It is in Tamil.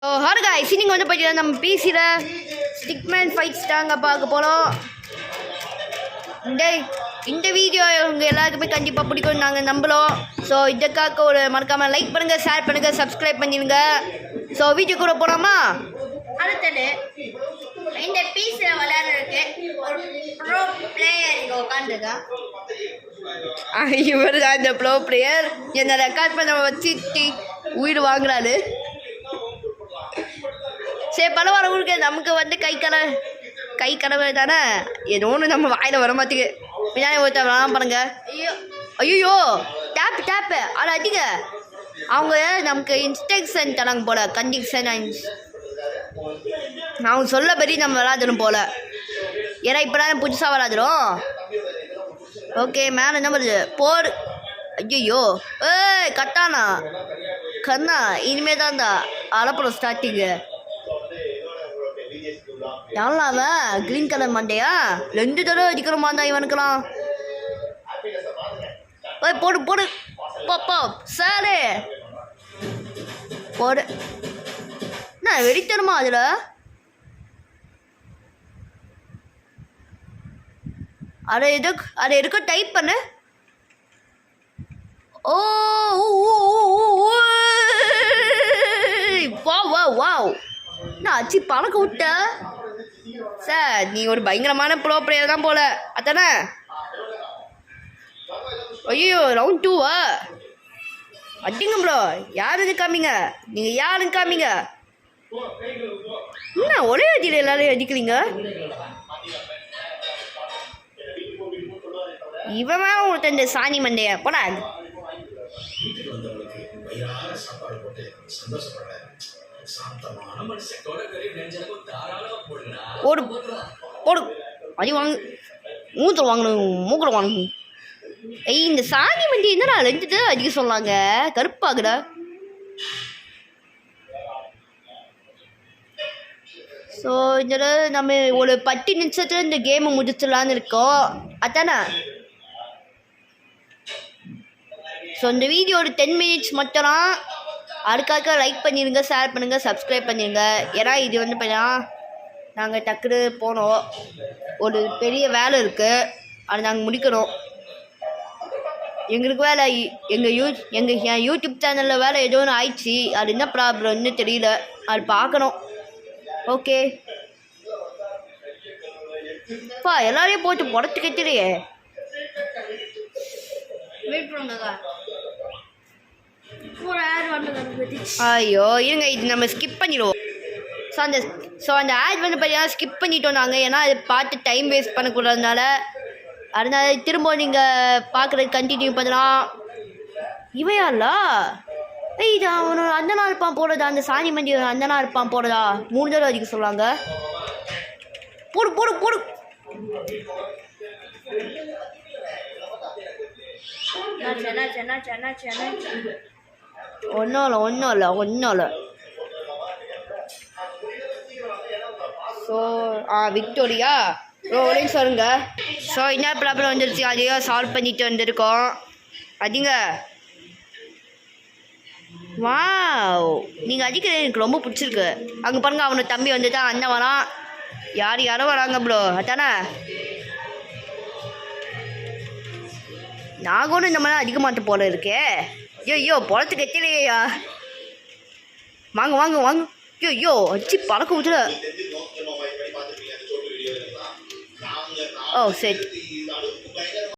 ஹாய் गाइस இன்னைக்கு வந்து பார்த்தீங்கன்னா நம்ம பிசில ஸ்டிக்மேன் ஃபைட்ஸ் தாங்க பார்க்க போறோம். இந்த வீடியோ உங்க எல்லாருக்குமே கண்டிப்பாக பிடிக்கும் நாங்கள் நம்புகிறோம். ஸோ இதுக்காக ஒரு மறக்காம லைக் பண்ணுங்க, ஷேர் பண்ணுங்க, சப்ஸ்கிரைப் பண்ணிடுங்க. ஸோ வீடியோ கூட போகலாமா? அடுத்தது இந்த பீஸில் விளையாடுறதுக்கு ஒரு ப்ரோ பிளேயர் இங்கே உட்காந்துருக்கா. இவர் தான் இந்த ப்ரோ பிளேயர். என்னை ரெக்கார்ட் பண்ண வச்சு உயிர் வாங்குறாரு. சரி பரவாயில்ல, உங்களுக்கு நமக்கு வந்து கை கனவு தானே, ஏதோ ஒன்று நம்ம வாயில் வர மாட்டேங்க. பின்னாடி ஒருத்தர் வரலாம் பாருங்க. ஐயோ டேப்பு அதை அதிக அவங்க நமக்கு இன்ஸ்ட்ரக்ஷன் தராங்க போல, கண்டிஷன் அவங்க சொல்லபடி நம்ம விளாடணும் போல. ஏன்னா இப்போ தான் புதுசாக விளாடுறோம். ஓகே மேலே என்ன வருது போர். ஐயோ கட்டானா கண்ணா இனிமே தான்டா அலப்புறம் ஸ்டார்டிங்கு. எவ்வளோ க்ரீன் கலர் மண்டையா 2 தடவை அடிக்கிறோமா தான் இவனுக்கலாம். போடு போடு பாப்பா சாரு போடு. என்ன வெடித்தருமா அதில்? அதை எதுக்கு டைப் பண்ணு. ஓ வாவ் நான் அச்சு பழக்க விட்ட சார். நீ ஒரு பயங்கரமான ப்ரோ பிளேயர் தான் போல அத்தானே? ஐயோ ரவுண்ட் 2வா? அடிங்க ப்ரோ. யாருன்னு காமிங்க, நீங்கள் யாருன்னு காமிங்க. என்ன ஒரே அடியில் எல்லாரையும் அடிக்கிறீங்க? இவன் ஒருத்தன் இந்த சாணி மண்டைய போடா. போடு போடு அடி வாங்க, மூத்தில் வாங்கணும், மூக்கில் வாங்கணும். இந்த சாணி மண்டி என்னடா 2 தான் அடிக்க சொல்லாங்க, கருப்பாகுடா. ஸோ இதில் நம்ம ஒரு 10 நிமிஷத்தில் இந்த கேமை முடிச்சிடலான்னு இருக்கோம் அதானே? ஸோ இந்த வீடியோ ஒரு 10 மினிட்ஸ் மட்டும். அதுக்காக லைக் பண்ணிடுங்க, ஷேர் பண்ணுங்கள், சப்ஸ்கிரைப் பண்ணிடுங்க. ஏன்னா இது வந்து பார்த்தீங்கன்னா நாங்கள் டக்குனு போனோம், ஒரு பெரிய வேலை இருக்குது, அது நாங்கள் முடிக்கணும். எங்களுக்கு வேலை என் யூடியூப் சேனலில் வேலை ஏதோ ஒன்று ஆயிடுச்சு. அது என்ன ப்ராப்ளம்னு தெரியல, அது பார்க்கணும். ஓகே பா எல்லாரையும் போட்டு புடச்சு கட்டிலையே. ஐயோ இருங்க, இது நம்ம ஸ்கிப் பண்ணிடுவோம். ஸோ அந்த ஆட் வந்து பார்த்தீங்கன்னா ஸ்கிப் பண்ணிட்டோம் நாங்கள். ஏன்னா அது பார்த்து டைம் வேஸ்ட் பண்ணக்கூடாதுனால, அதனால திரும்ப நீங்கள் பார்க்குறது கண்டினியூ பண்ணலாம். இவையாலா இது அவனோட அந்த நாள் இருப்பான் போடுறதா, அந்த சாணி மண்டி அந்த நாள் இருப்பான் போடுறதா 3 தடவை அடிக்க சொல்லுவாங்க. போடு போடு போடு. ஒன்றும் இல்லை. ஸோ விக்டோரியா ரோலிங் சொல்லுங்க. ஸோ என்ன ப்ராப்ளம் வந்துருச்சு அதையும் சால்வ் பண்ணிட்டு வந்திருக்கோம். அதிங்க வாவ், நீங்கள் அடிக்கிறது எனக்கு ரொம்ப பிடிச்சிருக்கு. அங்கே பாருங்க, அவனோட தம்பி வந்துட்டா, அண்ணன் வரான், யாரோ வராங்க ப்ரோ அதானே? நான் கூட இந்த மாதிரி அடிக்க மாட்டேன் போல இருக்கே. ஐயோ பொழத்து கெட்டிலையா. வாங்க வாங்க வாங்க. ஐயோ அடிச்சு பழக்க விட்டுல. ஓ சரி.